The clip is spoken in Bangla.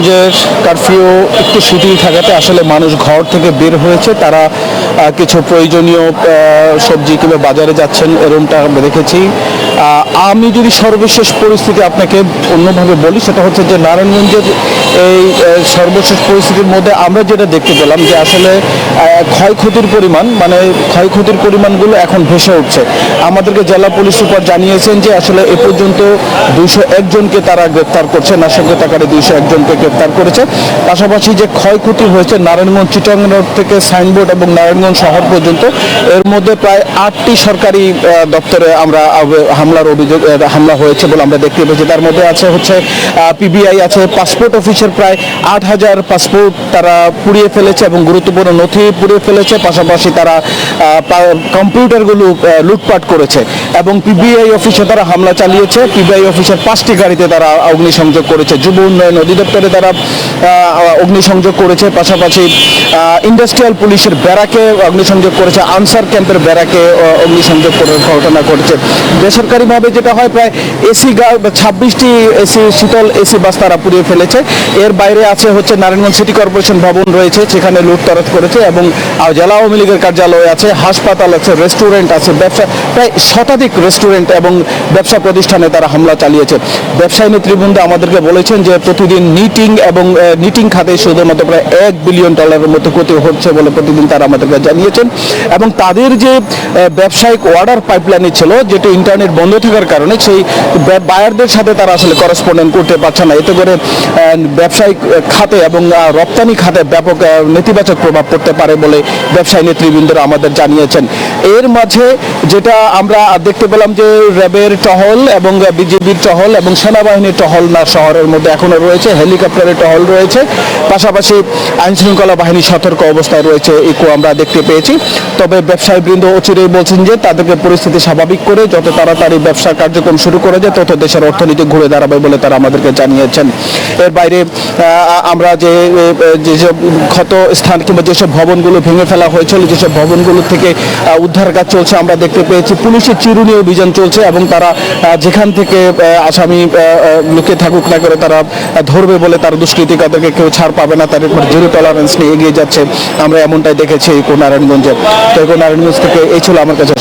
নারায়ণগঞ্জের কারফিউ একটু শিথিল থাকাতে আসলে মানুষ ঘর থেকে বের হয়েছে। তারা কিছু প্রয়োজনীয় সবজি কিংবা বাজারে যাচ্ছেন, এরকমটা দেখেছি। আমি যদি সর্বশেষ পরিস্থিতি আপনাকে অন্যভাবে বলি, সেটা হচ্ছে যে নারায়ণগঞ্জের এই সর্বশেষ পরিস্থিতির মধ্যে আমরা যেটা দেখতে পেলাম যে আসলে ক্ষয়ক্ষতির পরিমাণগুলো এখন ভেসে উঠছে। আমাদেরকে জেলা পুলিশ সুপার জানিয়েছেন যে আসলে এ পর্যন্ত 201 জনকে তারা গ্রেপ্তার করছে, নাশকতাকারী 201 জনকে গ্রেপ্তার করেছে। পাশাপাশি যে ক্ষয়ক্ষতি হয়েছে নারায়ণগঞ্জ চিটাং রোড থেকে সাইনবোর্ড এবং নারায়ণগঞ্জ শহর পর্যন্ত, এর মধ্যে প্রায় 8টি সরকারি দপ্তরে আমরা হামলা হয়েছে বলে আমরা দেখতে পেয়েছি। তার মধ্যে আছে হচ্ছে পিবিআই আছে, পাসপোর্ট অফিসের প্রায় 8,000 পাসপোর্ট তারা পুড়িয়ে ফেলেছে এবং গুরুত্বপূর্ণ নথি পুড়িয়ে ফেলেছে। পাশাপাশি তারা কম্পিউটারগুলো লুটপাট করেছে এবং পিবিআই অফিসে তারা হামলা চালিয়েছে। পিবিআই অফিসের 5টি গাড়িতে তারা অগ্নিসংযোগ করেছে। যুব উন্নয়ন অধিদপ্তরে তারা অগ্নিসংযোগ করেছে। পাশাপাশি ইন্ডাস্ট্রিয়াল পুলিশের ব্যারাকে অগ্নিসংযোগ করেছে, আনসার ক্যাম্পের ব্যারাকে অগ্নিসংযোগ করার ঘটনা ঘটেছে। বেসরকারিভাবে যেটা হয়, প্রায় 26টি শীতল এসি বাস তারা পুড়িয়ে ফেলেছে। এর বাইরে আছে হচ্ছে নারায়ণগঞ্জ সিটি কর্পোরেশন ভবন রয়েছে, সেখানে লুটতরাজ করেছে এবং জেলা আওয়ামী লীগের কার্যালয় আছে, হাসপাতাল আছে, রেস্টুরেন্ট আছে, ব্যবসা প্রায় শতাধিক রেস্টুরেন্ট এবং ব্যবসা প্রতিষ্ঠানে তারা হামলা চালিয়েছে। ব্যবসায়ী নেতৃবৃন্দ আমাদেরকে বলেছেন যে প্রতিদিন নিটিং খাতে শুধুমাত্র প্রায় $1 বিলিয়ন মতো ক্ষতি হচ্ছে বলে প্রতিদিন তারা আমাদেরকে জানিয়েছেন। এবং তাদের যে ব্যবসায়িক অর্ডার পাইপলাইনে ছিল, যেটা ইন্টারনেট বন্ধ থাকার কারণে সেই বায়ারদের সাথে তারা আসলে করেসপন্ডেন্ট করতে পারছে না। এতে করে ব্যবসায়িক খাতে এবং রপ্তানি খাতে ব্যাপক নেতিবাচক প্রভাব পড়তে পারে বলে ব্যবসায়ী নেতৃবৃন্দরা আমাদের জানিয়েছেন। এর মাঝে যেটা আমরা দেখতে পেলাম যে র্যাবের টহল এবং বিজিবির টহল এবং সেনাবাহিনীর টহল না শহরের মধ্যে এখনো রয়েছে, হেলিকপ্টারের টহল রয়েছে। পাশাপাশি আইনশৃঙ্খলা বাহিনী সতর্ক অবস্থায় রয়েছে, ইকো আমরা দেখতে পেয়েছি। তবে ব্যবসায়ীবৃন্দ অচিরেই বলছেন যে তাদেরকে পরিস্থিতি স্বাভাবিক করে যত তাড়াতাড়ি ব্যবসা কার্যক্রম শুরু করে যায় তত দেশের অর্থনীতি ঘুরে দাঁড়াবে বলে তারা আমাদেরকে জানিয়েছেন। এর বাইরে আমরা যেসব ক্ষত স্থান কিংবা যেসব ভবনগুলো ভেঙে ফেলা হয়েছিল, যেসব ভবনগুলো থেকে উদ্ধার কাজ চলছে আমরা দেখতে পেয়েছি। পুলিশের চিরুনি অভিযান চলছে এবং তারা যেখান থেকে আসামি লুকিয়ে থাকুক না করে তারা ধরবে বলে তার দুষ্কৃতিকাদেরকে কেউ ছাড় পাবে না, তার উপর জিরো টলারেন্স নিয়ে এগিয়ে যাচ্ছে। আমরা এমনটাই দেখেছি নারায়ণগঞ্জে। তো নারায়ণগঞ্জ থেকে এই ছিল আমার কাছে।